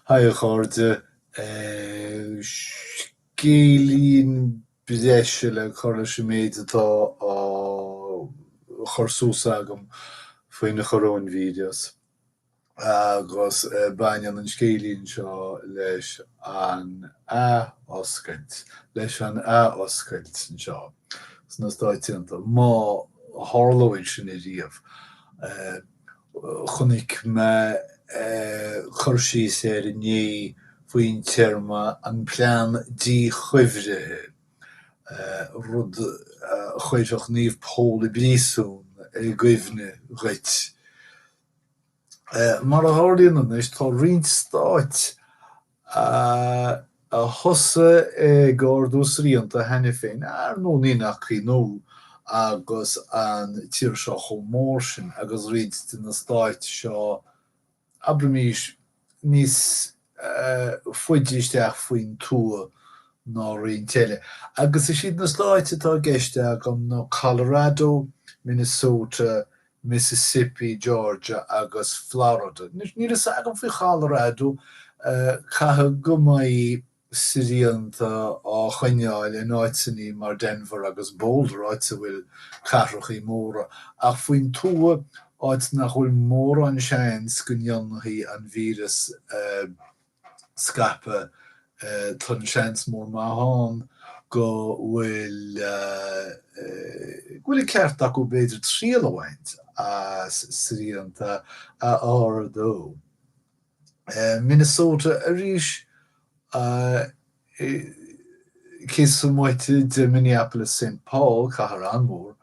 Haia chairde scéalaíonn breise le chuir méid atá á chur suas agam faoin na choróin vídeos. Agus baineann an scéalaíonn seo leis an Ath-Oscailte, leis an Ath-Oscailte seo. Sna stáitianta má tharlóid sin i riamh. Chonaic me chur síos ar inné faoin teirme an plean dí chuimhrithe. Rud chuideach níomh póla bríosún i gcuimhne ghuit. Mar a tharlaíonn is tá roinnt stáit a thosa gáardús rianta henne féin ar nó níach í nó agus an tír seo chomh mór sin agus riad na stáit seo abramís níos foiidisteach faoin tua ná rion teile. Agus is siad na stáit atá gceiste agam nó Colorado, Minnesota, Mississippi, Georgia agus Florida. Ní is agam faoi Colorado cathe go mbeidh siríonta á choineáil in áitsaní mar Denver agus Boulder áit a bhfuil carrachaí móra. Ach faoin tua áit nach bhfuil mór an seans go ndeonnaí an vírus scape tá seans mór maithán go bhfuil ceart acu beidir tríal amhaint as siríonta a ardó. Minnesota arís cés muoite de Minneapolis St. Paul cahar anmór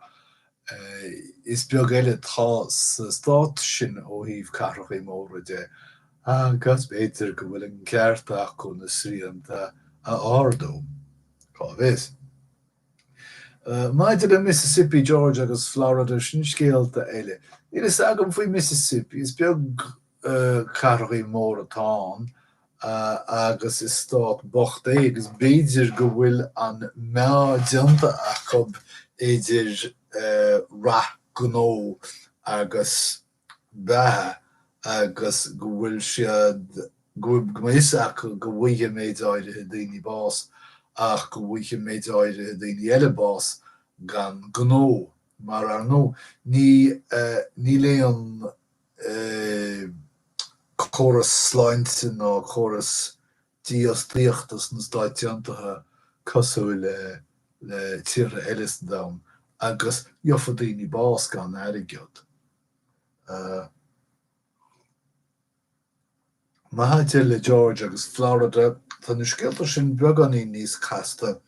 is beag eile tá sa stát sin ó híomh carrachaí móra de gas beidir go bhfuil an ceart acu na siríonta a ardó. Cá bhés. Maidir an Mississippi, Georgia agus Florida sin scéalta eile. Ní is agam faoi Mississippi is beag carrachaí mór atá agus is stát bocht agus beidir go bhfuil an mea deanta acu idir ra gnó agus bethe agus go bhfuil siad go is acu go bhuithe méid áirithe daoine bás ach go bhuithe méid áirithe daoine eile bás gan gnó mar ar nó ní léon choras sláinte ná choras díostaíochtas na stáitiantatha cosú le tíre eiles dam agus jofa daoine bás gan airgead. Maithe le Georgia agus Florida tá na scéalta sin beaganí níos casta.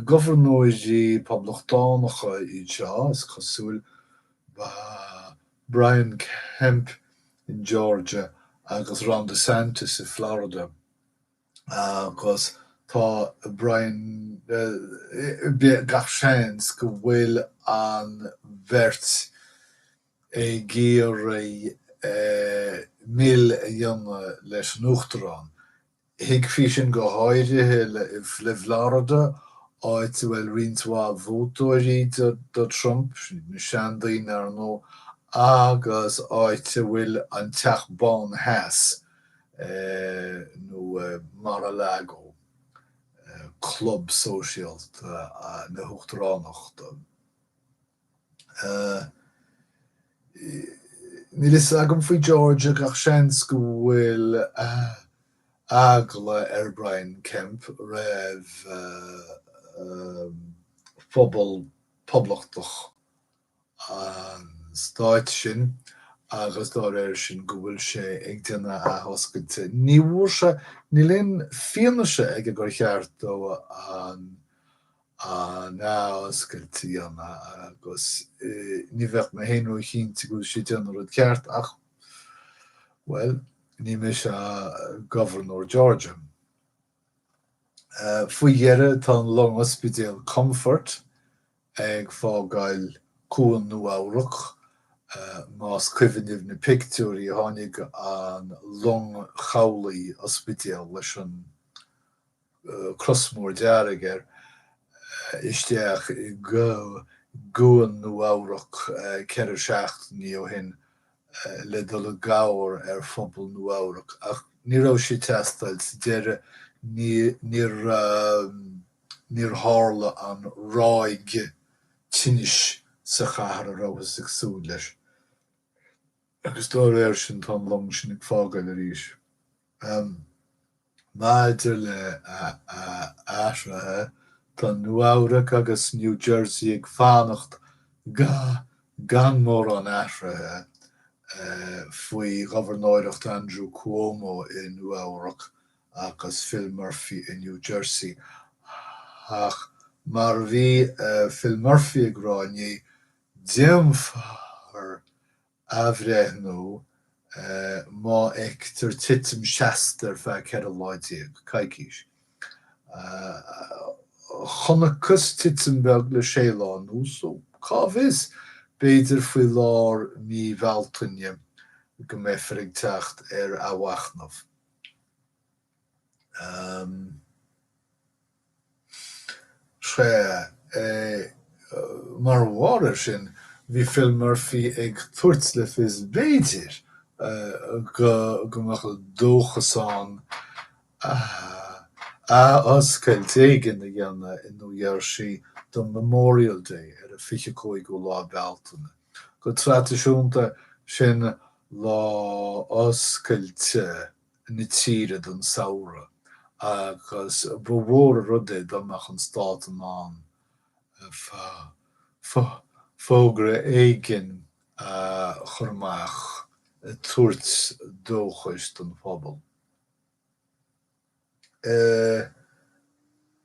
Governóidí poblachtánacha iad seo is cosúil Brian Kemp in Georgia agus Ron DeSantis in Florida. Agus tá Brian gach seans go bhfuil an bheirt géar mil a dhéanamh leis an Uachtarán. Hiag fí sin go háirithe le Florida áit bhfuil riontáil vótóirí do Trump na seandaoine ar nó agus áit bhfuil an teach bán heas nó Mar-a-Lago club sóisialta na Uachtaránachta. Ní is agam faoi Georgia gach seans go bhfuil agla ar Brian Kemp raibh phobal poblachtach an stáit sin agus dá réir sin go bhfuil sé ag déanana Ath-Oscailte. Ní bhfuair se ní léon fianaise ag gur cheart ó an Ath-Oscailte dhéanana agus ní bheith me héanú chinnte go sé déanana rud ceart ach well ní me se Governor Georgia. Faoi dhearre tá an long hospidéal Comfort ag fágáil cúan nó áireach más cuimhnimh na pictiúí a tháinig an long chabhlaí hospidéal leis an crosmór dearaigear isteach i gúan nó áireach ceithre seachtaí ó hin le dul gabhar ar phobal nó áireach ach ní rá sé testailt deire níor hála an ráig tinis sa chahar a ráhas agsú leis. Agus dá sin tá long sin ag fágail a ríis. Maidir le áirithe tá Nuamhreacht agus New Jersey ag fánacht gan mór an áirithe faoi ghavarnáireacht Andrew Cuomo in Nuamhreacht agus Phil Murphy in New Jersey. Ach mar bhí Phil Murphy ag ráinne déimfar abhreithnú má ag tar titim seaster fe cead a láidíag caiiciis. Chonachas titim beag le séileánú, so cábhis beidir faoi lár mí bhealtainne go méfrig techt ar abhachtnamh. Mar bhádar sin bhí Phil Murphy ag tuairt le fios beidir go mbeadh dóchasán Ath-Oscailte éigin a dhéanamh in New Jersey don Memorial Day ar a 25 lá bealtaine. Go tradiisiúnta sin lá Oscailte na tíre don saora agus bhór a rudé domach an stát amán fógra éigin churmach tuairt dóchais don phobal.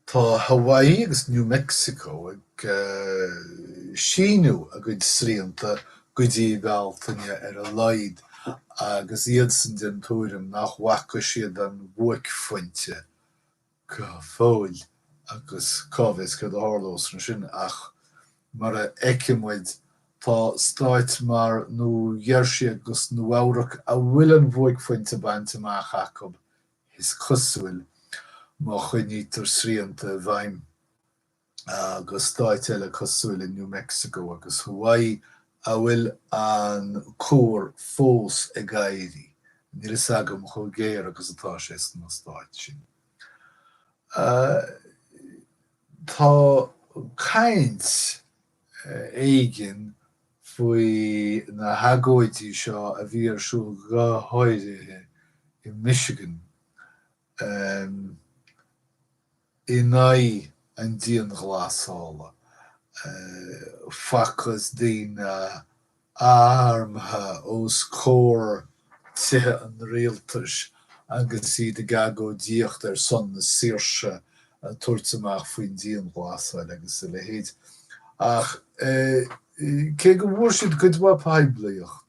Tá Hawaii agus New Mexico ag síniú a gcuid sríanta go dtí bealtaine ar a laid agus iad san den túirim nach bhaca siad an bhuaicphointe go fóil agus cábhas go hálós na sin ach mar a eicimid tá stáit mar New Jersey agus Nuamhreacht a bhfuil an bhuaicphointe baint amach acu is cosúil má chuinnítar sríanta bhaim agus stáit eile cosúil in New Mexico agus Hawaii a bhfuil an cúr fós ag gairí. Níl is agam chu géir agus atá sé na stáit sin. Tá caint éigin faoi na hagóidí seo a bhí arsúil go háirithe i Michigan i naoi an díon ghlasála. Facas daoine armthe os cór tithe an réaltais agus iad a gagóidíocht ar son na saoirse a tuairt amach faoin díon ghlasáil agus le héad. Ach cé go bhfuair siad go bhfuil peiblaíocht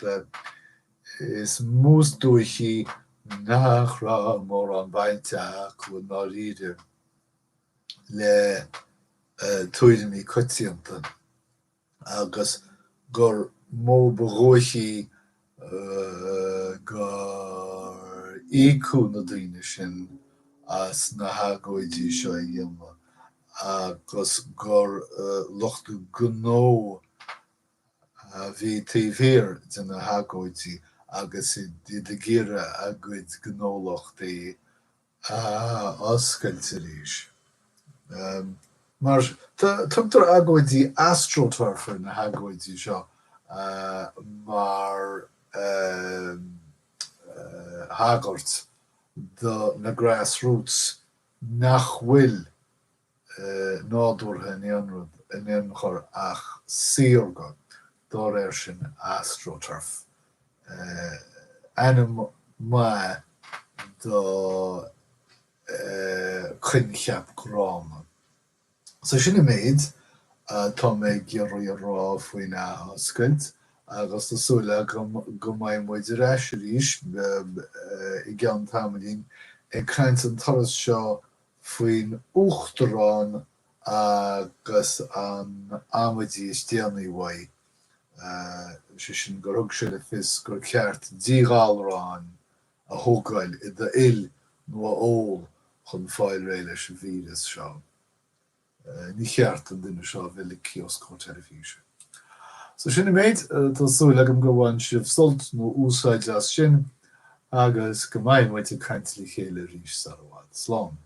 is mús dúichí nach rá mór an bainte acu ná ríide le tuairimí coitianta agus gur mó bhróichí gur ícú na daoine sin as na hagóidí seo a dhéanamh agus gur luchtú gnó bhí taobhír den na hagóidí agus i de géire a gcuid gnólachtaí Oscailte ríis. Mar tugtar agóidí astroturfer na hagóidí seo mar hagart na grassroots nach bhfuil nádúrtha in éonchar ach síorga dá sin astroturf. Anam má do chuncheap gráma. So sinna méid tá méid gearraí rá faoin Ath-Oscailte agus tásúla go mbeidh muid ar eis arís i gceann tamlín ag craint an taras seo faoin uachtarán agus an amadí is déanaí mhaith. Sin gur thug sé le fios gur ceart díghálrán a thógáil i do il nó a ól chun fáil ré leis a vírus seo. Ní cheart an duine seo bhfuil i kiosc ó telefíse. So sinna méid tásúil agam go bhain sibh sult nó úsáid as sin agus go maiid muid a caiintla chéile ríis sarhád slán.